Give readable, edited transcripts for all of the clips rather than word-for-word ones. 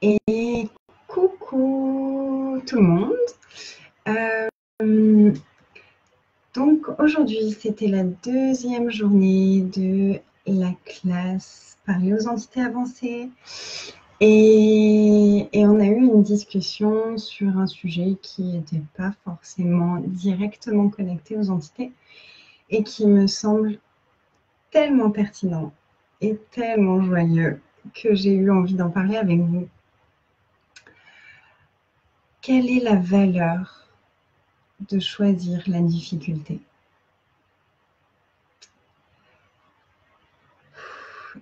Et coucou tout le monde. Donc aujourd'hui, c'était la deuxième journée de la classe Parler aux entités avancées. Et on a eu une discussion sur un sujet qui n'était pas forcément directement connecté aux entités et qui me semble tellement pertinent et tellement joyeux que j'ai eu envie d'en parler avec vous. Quelle est la valeur de choisir la difficulté?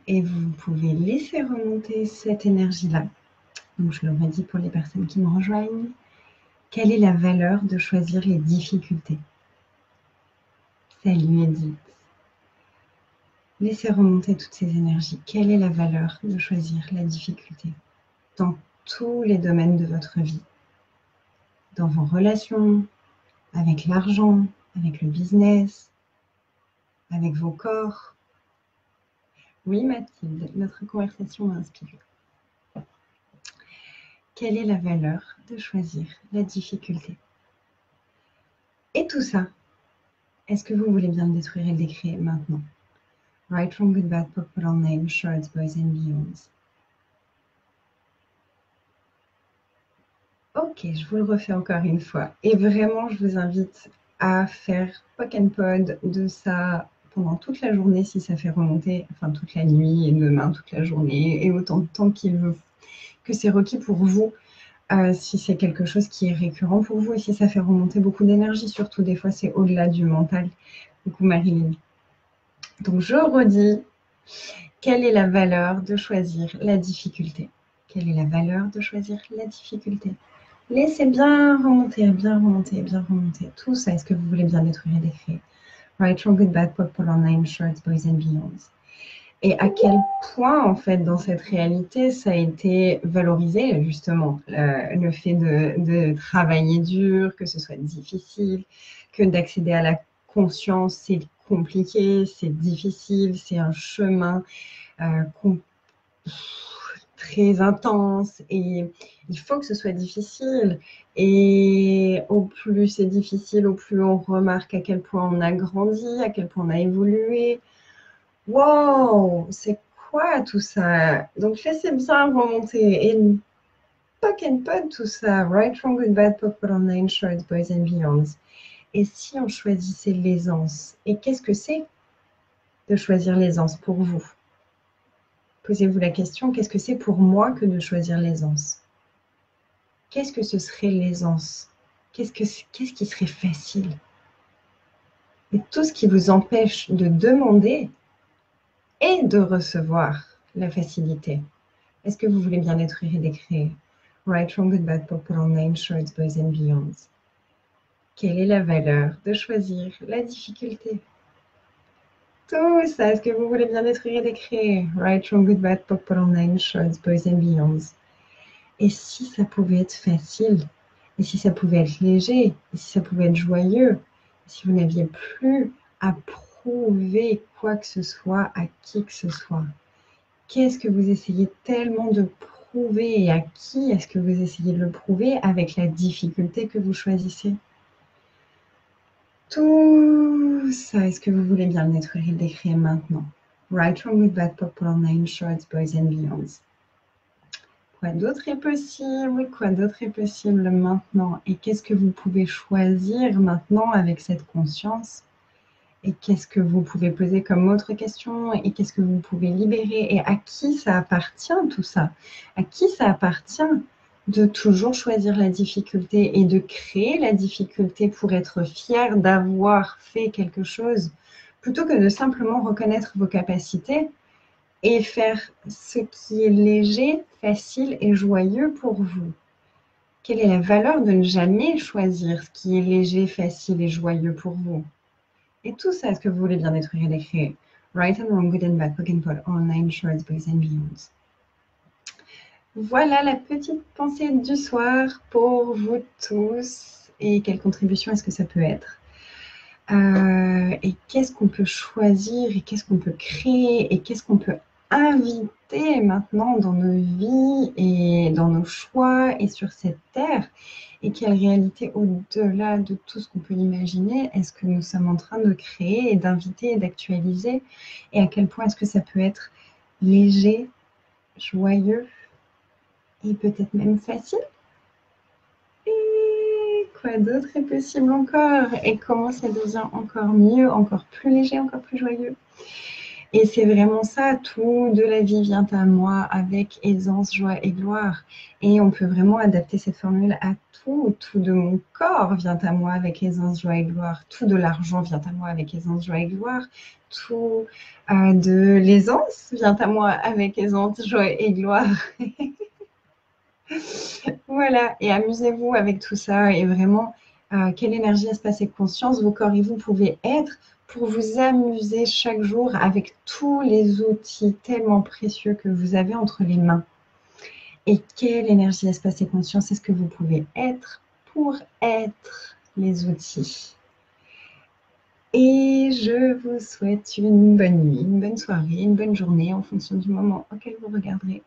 Et vous pouvez laisser remonter cette énergie-là. Donc, je le redis pour les personnes qui me rejoignent. Quelle est la valeur de choisir les difficultés? Salut Edith. Laissez remonter toutes ces énergies. Quelle est la valeur de choisir la difficulté dans tous les domaines de votre vie? Dans vos relations, avec l'argent, avec le business, avec vos corps. Oui Mathilde, notre conversation m'a inspirée. Quelle est la valeur de choisir la difficulté? Et tout ça, est-ce que vous voulez bien le détruire et le décrire maintenant? Right, wrong, good, bad, popular name, shorts, boys and beyonds. Ok, je vous le refais encore une fois. Et vraiment, je vous invite à faire poke and pod de ça pendant toute la journée si ça fait remonter, enfin toute la nuit et demain toute la journée et autant de temps que c'est requis pour vous. Si c'est quelque chose qui est récurrent pour vous et si ça fait remonter beaucoup d'énergie, surtout des fois c'est au-delà du mental. Coucou Marilyn. Donc je redis, quelle est la valeur de choisir la difficulté? Quelle est la valeur de choisir la difficulté? Laissez bien remonter, bien remonter, bien remonter. Tout ça, est-ce que vous voulez bien détruire et décrire? Right, wrong, good, bad, popular name, shorts, boys and beyonds. Et à quel point, en fait, dans cette réalité, ça a été valorisé, justement, le fait de travailler dur, que ce soit difficile, que d'accéder à la conscience, c'est compliqué, c'est difficile, c'est un chemin très intense et il faut que ce soit difficile. Et au plus c'est difficile, au plus on remarque à quel point on a grandi, à quel point on a évolué. Wow, c'est quoi tout ça? Donc laissez bien remonter et poke and pod tout ça. Right, wrong, good, bad, popular name, shorts, boys and beyonds. Et si on choisissait l'aisance? Et qu'est-ce que c'est de choisir l'aisance pour vous? Posez-vous la question, qu'est-ce que c'est pour moi que de choisir l'aisance? Qu'est-ce que ce serait l'aisance? Qu'est-ce qui serait facile? Et tout ce qui vous empêche de demander et de recevoir la facilité. Est-ce que vous voulez bien détruire et décrire? Right, wrong, good, bad, popular name, shorts, boys and beyonds. Quelle est la valeur de choisir la difficulté? Tout ça, est-ce que vous voulez bien détruire et décrire? Right, wrong, good, bad, popular name, shorts, boys and beyonds. Et si ça pouvait être facile? Et si ça pouvait être léger? Et si ça pouvait être joyeux? Et si vous n'aviez plus à prouver quoi que ce soit à qui que ce soit? Qu'est-ce que vous essayez tellement de prouver et à qui est-ce que vous essayez de le prouver avec la difficulté que vous choisissez? Tout ça, est-ce que vous voulez bien le détruire et le décrire maintenant? Right, wrong, good, bad, popular name, shorts, boys and beyonds. Quoi d'autre est possible? Quoi d'autre est possible maintenant? Et qu'est-ce que vous pouvez choisir maintenant avec cette conscience? Et qu'est-ce que vous pouvez poser comme autre question? Et qu'est-ce que vous pouvez libérer? Et à qui ça appartient tout ça? À qui ça appartient de toujours choisir la difficulté et de créer la difficulté pour être fier d'avoir fait quelque chose, plutôt que de simplement reconnaître vos capacités et faire ce qui est léger, facile et joyeux pour vous? Quelle est la valeur de ne jamais choisir ce qui est léger, facile et joyeux pour vous? Et tout ça, est-ce que vous voulez bien détruire et décrire? Right and wrong, good and bad, poke and pod, online, shorts, boys and beyonds. Voilà la petite pensée du soir pour vous tous. Et quelle contribution est-ce que ça peut être? Et qu'est-ce qu'on peut choisir et qu'est-ce qu'on peut créer et qu'est-ce qu'on peut inviter maintenant dans nos vies et dans nos choix et sur cette terre, et quelle réalité au-delà de tout ce qu'on peut imaginer est-ce que nous sommes en train de créer et d'inviter et d'actualiser, et à quel point est-ce que ça peut être léger, joyeux et peut-être même facile. Et quoi d'autre est possible encore? Et comment ça devient encore mieux, encore plus léger, encore plus joyeux? Et c'est vraiment ça, tout de la vie vient à moi avec aisance, joie et gloire. Et on peut vraiment adapter cette formule à tout. Tout de mon corps vient à moi avec aisance, joie et gloire. Tout de l'argent vient à moi avec aisance, joie et gloire. Tout de l'aisance vient à moi avec aisance, joie et gloire. Voilà, et amusez-vous avec tout ça et vraiment, quelle énergie, espace et conscience vos corps et vous pouvez être pour vous amuser chaque jour avec tous les outils tellement précieux que vous avez entre les mains. Et quelle énergie, espace et conscience est-ce que vous pouvez être pour être les outils. Et je vous souhaite une bonne nuit, une bonne soirée, une bonne journée en fonction du moment auquel vous regarderez.